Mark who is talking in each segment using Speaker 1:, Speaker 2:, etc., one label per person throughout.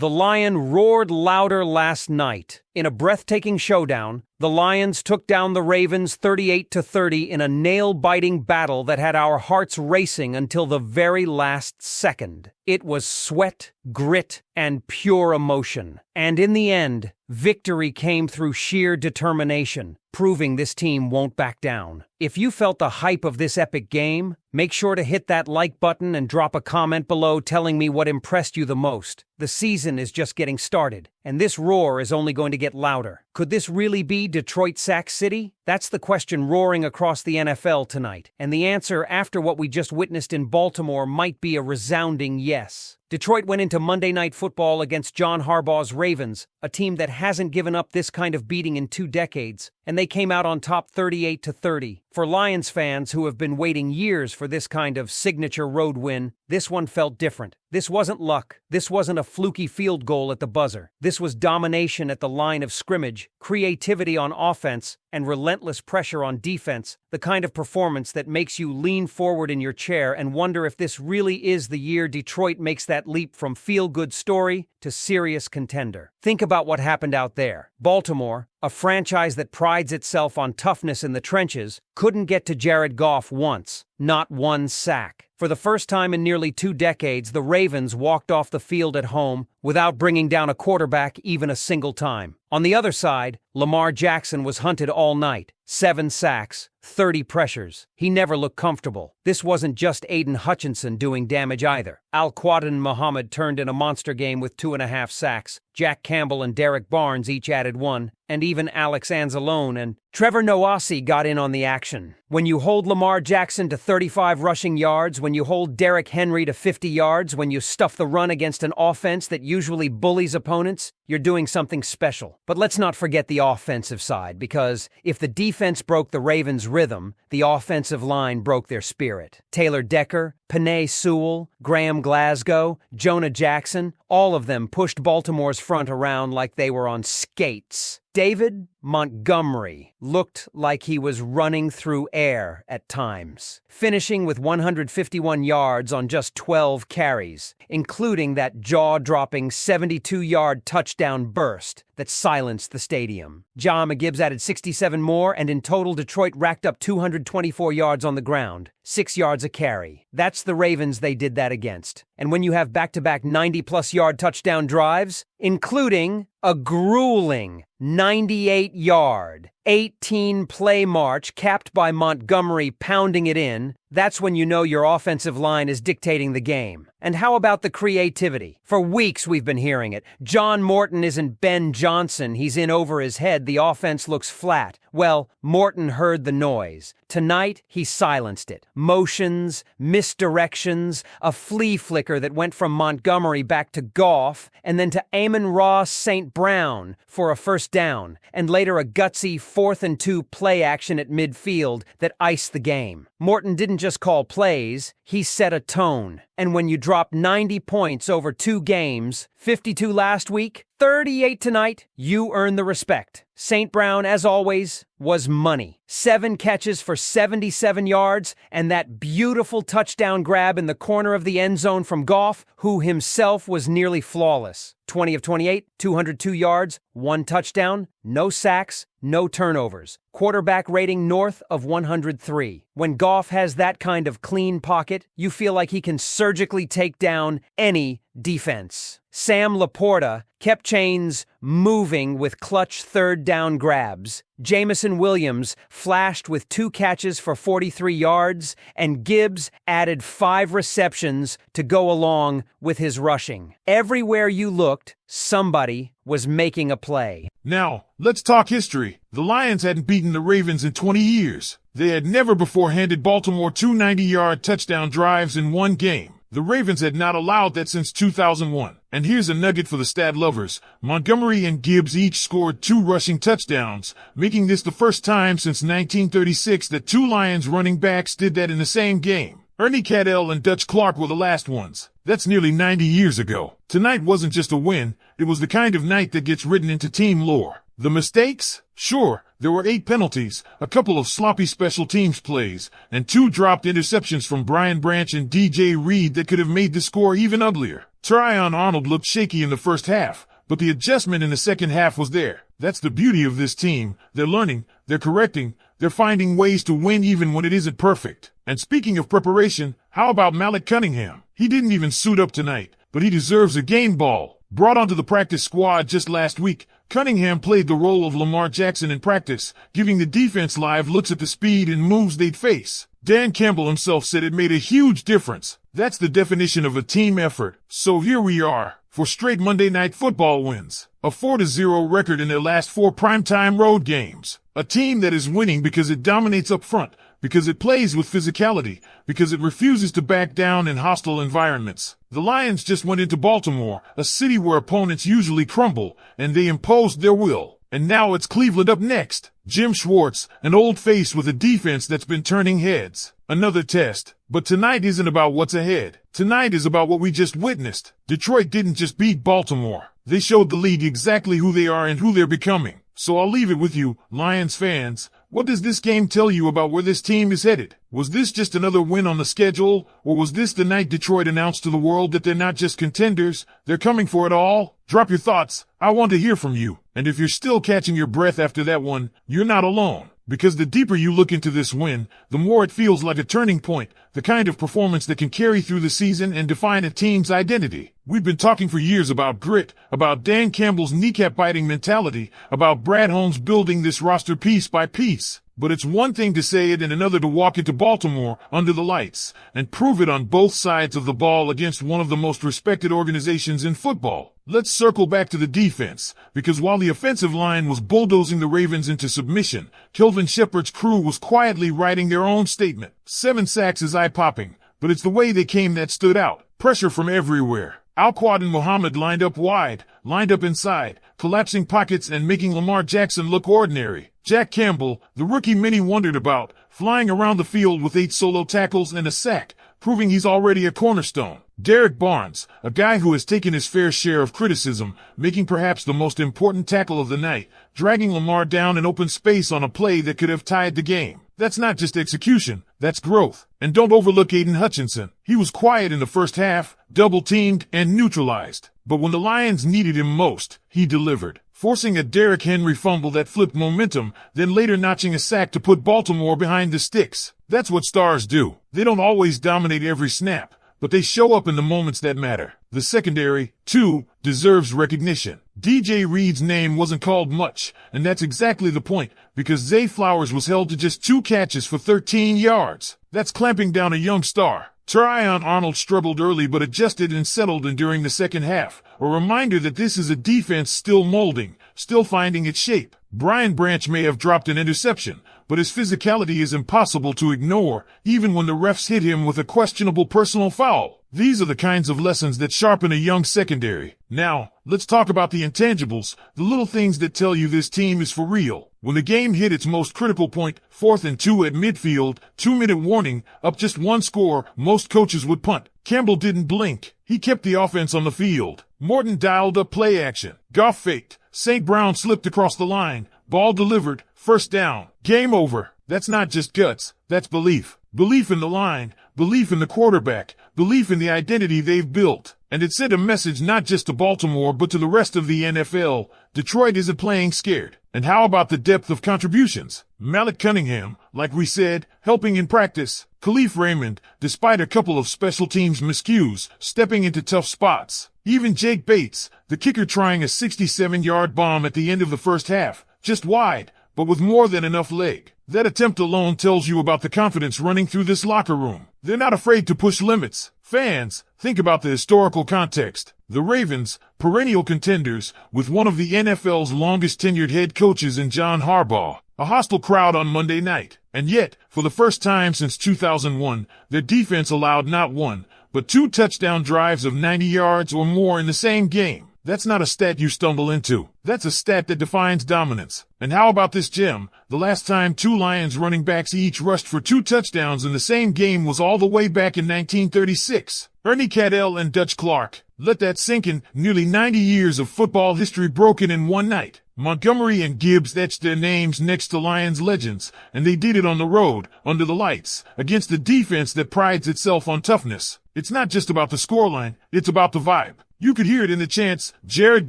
Speaker 1: The Lion roared louder last night. In a breathtaking showdown, the Lions took down the Ravens 38-30 in a nail-biting battle that had our hearts racing until the very last second. It was sweat, grit, and pure emotion. And in the end, victory came through sheer determination, proving this team won't back down. If you felt the hype of this epic game, make sure to hit that like button and drop a comment below telling me what impressed you the most. The season is just getting started, and this roar is only going to get louder. Could this really be Detroit Sack City? That's the question roaring across the NFL tonight, and the answer after what we just witnessed in Baltimore might be a resounding yes. Detroit went into Monday Night Football against John Harbaugh's Ravens, a team that hasn't given up this kind of beating in 2 decades, and they came out on top 38-30. For Lions fans who have been waiting years for this kind of signature road win, this one felt different. This wasn't luck. This wasn't a fluky field goal at the buzzer. This was domination at the line of scrimmage, creativity on offense, and relentless pressure on defense, the kind of performance that makes you lean forward in your chair and wonder if this really is the year Detroit makes that leap from feel-good story to serious contender. Think about what happened out there. Baltimore, a franchise that prides itself on toughness in the trenches, couldn't get to Jared Goff once, not one sack. For the first time in nearly 2 decades, the Ravens walked off the field at home without bringing down a quarterback even a single time. On the other side, Lamar Jackson was hunted all night. 7 sacks, 30 pressures. He never looked comfortable. This wasn't just Aiden Hutchinson doing damage either. Al-Quadin Muhammad turned in a monster game with 2.5 sacks. Jack Campbell and Derek Barnes each added 1, and even Alex Anzalone and Trevor Noasi got in on the action. When you hold Lamar Jackson to 35 rushing yards, when you hold Derrick Henry to 50 yards, when you stuff the run against an offense that usually bullies opponents, you're doing something special. But let's not forget the offensive side, because if the defense broke the Ravens' rhythm, the offensive line broke their spirit. Taylor Decker, Penei Sewell, Graham Glasgow, Jonah Jackson, all of them pushed Baltimore's front around like they were on skates. David Montgomery looked like he was running through air at times, finishing with 151 yards on just 12 carries, including that jaw-dropping 72-yard touchdown burst that silenced the stadium. Jahmyr Gibbs added 67 more, and in total Detroit racked up 224 yards on the ground, 6 yards a carry. That's the Ravens they did that against. And when you have back-to-back 90-plus yard touchdown drives, including a grueling 98-yard, 18-play march capped by Montgomery pounding it in, that's when you know your offensive line is dictating the game. And how about the creativity? For weeks we've been hearing it. John Morton isn't Ben Johnson. He's in over his head. The offense looks flat. Well, Morton heard the noise. Tonight, he silenced it. Motions, misdirections, a flea flicker that went from Montgomery back to Goff, and then to Amon-Ra St. Brown for a first down, and later a gutsy 4th and 2 play action at midfield that iced the game. Morton didn't just call plays, he set a tone. And when you drop 90 points over 2 games, 52 last week, 38 tonight, you earn the respect. St. Brown, as always, was money. 7 catches for 77 yards, and that beautiful touchdown grab in the corner of the end zone from Goff, who himself was nearly flawless. 20 of 28, 202 yards, 1 touchdown, no sacks, no turnovers. Quarterback rating north of 103. When Goff has that kind of clean pocket, you feel like he can surgically take down any defense. Sam Laporta kept chains moving with clutch 3rd down grabs. Jameson Williams flashed with 2 catches for 43 yards, and Gibbs added 5 receptions to go along with his rushing. Everywhere you looked, somebody was making a play.
Speaker 2: Now, let's talk history. The Lions hadn't beaten the Ravens in 20 years. They had never before handed Baltimore 2 90-yard touchdown drives in one game. The Ravens had not allowed that since 2001. And here's a nugget for the stat lovers. Montgomery and Gibbs each scored 2 rushing touchdowns, making this the first time since 1936 that 2 Lions running backs did that in the same game. Ernie Cadell and Dutch Clark were the last ones. That's nearly 90 years ago. Tonight wasn't just a win, it was the kind of night that gets written into team lore. The mistakes? Sure, there were 8 penalties, a couple of sloppy special teams plays, and 2 dropped interceptions from Brian Branch and DJ Reed that could have made the score even uglier. Tryon Arnold looked shaky in the first half, but the adjustment in the second half was there. That's the beauty of this team. They're learning, they're correcting, they're finding ways to win even when it isn't perfect. And speaking of preparation, how about Malik Cunningham? He didn't even suit up tonight, but he deserves a game ball. Brought onto the practice squad just last week, Cunningham played the role of Lamar Jackson in practice, giving the defense live looks at the speed and moves they'd face. Dan Campbell himself said it made a huge difference. That's the definition of a team effort. So here we are, for straight Monday Night Football wins. A 4-0 record in their last 4 primetime road games. A team that is winning because it dominates up front, because it plays with physicality, because it refuses to back down in hostile environments. The Lions just went into Baltimore, a city where opponents usually crumble, and they imposed their will. And now it's Cleveland up next. Jim Schwartz, an old face with a defense that's been turning heads. Another test. But tonight isn't about what's ahead. Tonight is about what we just witnessed. Detroit didn't just beat Baltimore. They showed the league exactly who they are and who they're becoming. So I'll leave it with you, Lions fans. What does this game tell you about where this team is headed? Was this just another win on the schedule, or was this the night Detroit announced to the world that they're not just contenders, they're coming for it all? Drop your thoughts. I want to hear from you. And if you're still catching your breath after that one, you're not alone. Because the deeper you look into this win, the more it feels like a turning point, the kind of performance that can carry through the season and define a team's identity. We've been talking for years about grit, about Dan Campbell's kneecap-biting mentality, about Brad Holmes building this roster piece by piece. But it's one thing to say it and another to walk into Baltimore under the lights and prove it on both sides of the ball against one of the most respected organizations in football. Let's circle back to the defense, because while the offensive line was bulldozing the Ravens into submission, Kelvin Shepard's crew was quietly writing their own statement. 7 sacks is eye-popping, but it's the way they came that stood out. Pressure from everywhere. Alquad and Muhammad lined up wide, lined up inside, collapsing pockets and making Lamar Jackson look ordinary. Jack Campbell, the rookie many wondered about, flying around the field with 8 solo tackles and a sack, proving he's already a cornerstone. Derek Barnes, a guy who has taken his fair share of criticism, making perhaps the most important tackle of the night, dragging Lamar down in open space on a play that could have tied the game. That's not just execution, that's growth. And don't overlook Aiden Hutchinson. He was quiet in the first half, double-teamed and neutralized. But when the Lions needed him most, he delivered, forcing a Derrick Henry fumble that flipped momentum, then later notching a sack to put Baltimore behind the sticks. That's what stars do. They don't always dominate every snap, but they show up in the moments that matter. The secondary, too, deserves recognition. DJ Reed's name wasn't called much, and that's exactly the point, because Zay Flowers was held to just 2 catches for 13 yards. That's clamping down a young star. Tryon Arnold struggled early but adjusted and settled in during the second half, a reminder that this is a defense still molding, still finding its shape. Brian Branch may have dropped an interception, but his physicality is impossible to ignore, even when the refs hit him with a questionable personal foul. These are the kinds of lessons that sharpen a young secondary. Now, let's talk about the intangibles, the little things that tell you this team is for real. When the game hit its most critical point, 4th and 2 at midfield, 2-minute warning, up just 1 score, most coaches would punt. Campbell didn't blink. He kept the offense on the field. Morton dialed up play action. Goff faked. St. Brown slipped across the line. Ball delivered. First down. Game over. That's not just guts. That's belief. Belief in the line. Belief in the quarterback. Belief in the identity they've built. And it sent a message not just to Baltimore but to the rest of the NFL. Detroit isn't playing scared. And how about the depth of contributions? Malik Cunningham, like we said, helping in practice. Khalif Raymond, despite a couple of special teams miscues, stepping into tough spots. Even Jake Bates, the kicker, trying a 67-yard bomb at the end of the first half, just wide, but with more than enough leg. That attempt alone tells you about the confidence running through this locker room. They're not afraid to push limits. Fans, think about the historical context. The Ravens, perennial contenders, with one of the NFL's longest tenured head coaches in John Harbaugh. A hostile crowd on Monday night. And yet, for the first time since 2001, their defense allowed not 1, but 2 touchdown drives of 90 yards or more in the same game. That's not a stat you stumble into. That's a stat that defines dominance. And how about this gem? The last time 2 Lions running backs each rushed for 2 touchdowns in the same game was all the way back in 1936. Ernie Cadell and Dutch Clark. Let that sink in. Nearly 90 years of football history broken in one night. Montgomery and Gibbs etched their names next to Lions legends, and they did it on the road, under the lights, against a defense that prides itself on toughness. It's not just about the scoreline, it's about the vibe. You could hear it in the chants, Jared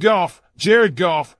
Speaker 2: Goff,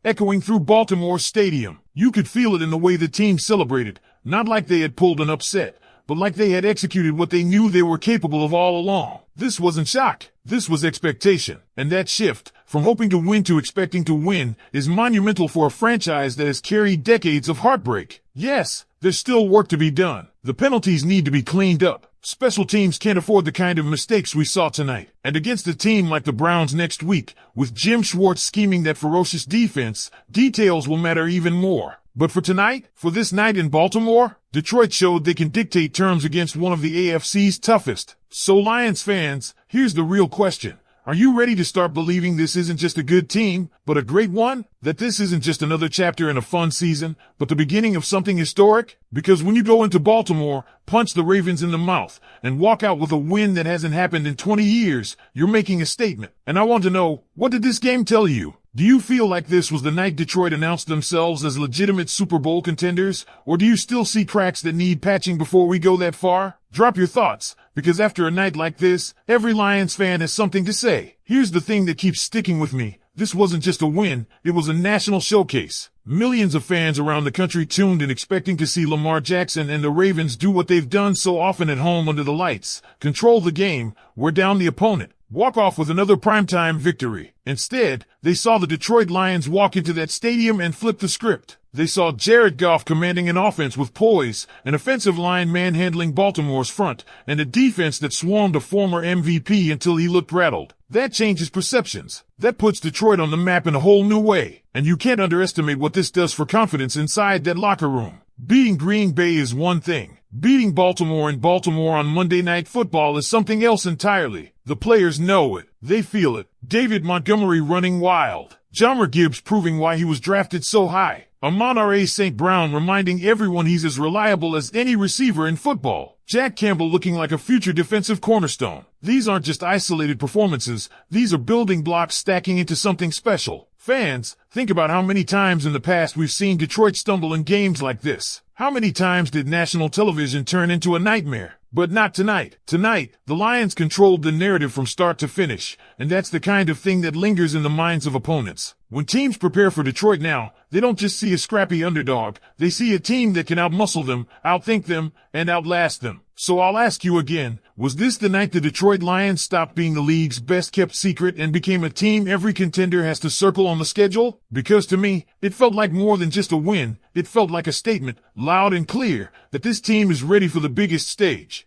Speaker 2: echoing through Baltimore Stadium. You could feel it in the way the team celebrated, not like they had pulled an upset, but like they had executed what they knew they were capable of all along. This wasn't shock. This was expectation. And that shift, from hoping to win to expecting to win, is monumental for a franchise that has carried decades of heartbreak. Yes, there's still work to be done. The penalties need to be cleaned up. Special teams can't afford the kind of mistakes we saw tonight. And against a team like the Browns next week, with Jim Schwartz scheming that ferocious defense, details will matter even more. But for tonight, for this night in Baltimore, Detroit showed they can dictate terms against one of the AFC's toughest. So Lions fans, here's the real question. Are you ready to start believing this isn't just a good team, but a great one? That this isn't just another chapter in a fun season, but the beginning of something historic? Because when you go into Baltimore, punch the Ravens in the mouth, and walk out with a win that hasn't happened in 20 years, you're making a statement. And I want to know, what did this game tell you? Do you feel like this was the night Detroit announced themselves as legitimate Super Bowl contenders? Or do you still see cracks that need patching before we go that far? Drop your thoughts, because after a night like this, every Lions fan has something to say. Here's the thing that keeps sticking with me. This wasn't just a win, it was a national showcase. Millions of fans around the country tuned in expecting to see Lamar Jackson and the Ravens do what they've done so often at home under the lights. Control the game, wear down the opponent, walk off with another primetime victory. Instead, they saw the Detroit Lions walk into that stadium and flip the script. They saw Jared Goff commanding an offense with poise, an offensive line manhandling Baltimore's front, and a defense that swarmed a former MVP until he looked rattled. That changes perceptions. That puts Detroit on the map in a whole new way. And you can't underestimate what this does for confidence inside that locker room. Beating Green Bay is one thing. Beating Baltimore in Baltimore on Monday Night Football is something else entirely. The players know it. They feel it. David Montgomery running wild. Jahmyr Gibbs proving why he was drafted so high. Amon-Ra St. Brown reminding everyone he's as reliable as any receiver in football. Jack Campbell looking like a future defensive cornerstone. These aren't just isolated performances. These are building blocks stacking into something special. Fans, think about how many times in the past we've seen Detroit stumble in games like this. How many times did national television turn into a nightmare? But not tonight. Tonight, the Lions controlled the narrative from start to finish, and that's the kind of thing that lingers in the minds of opponents. When teams prepare for Detroit now, they don't just see a scrappy underdog. They see a team that can outmuscle them, outthink them, and outlast them. So I'll ask you again, was this the night the Detroit Lions stopped being the league's best-kept secret and became a team every contender has to circle on the schedule? Because to me, it felt like more than just a win. It felt like a statement, loud and clear, that this team is ready for the biggest stage.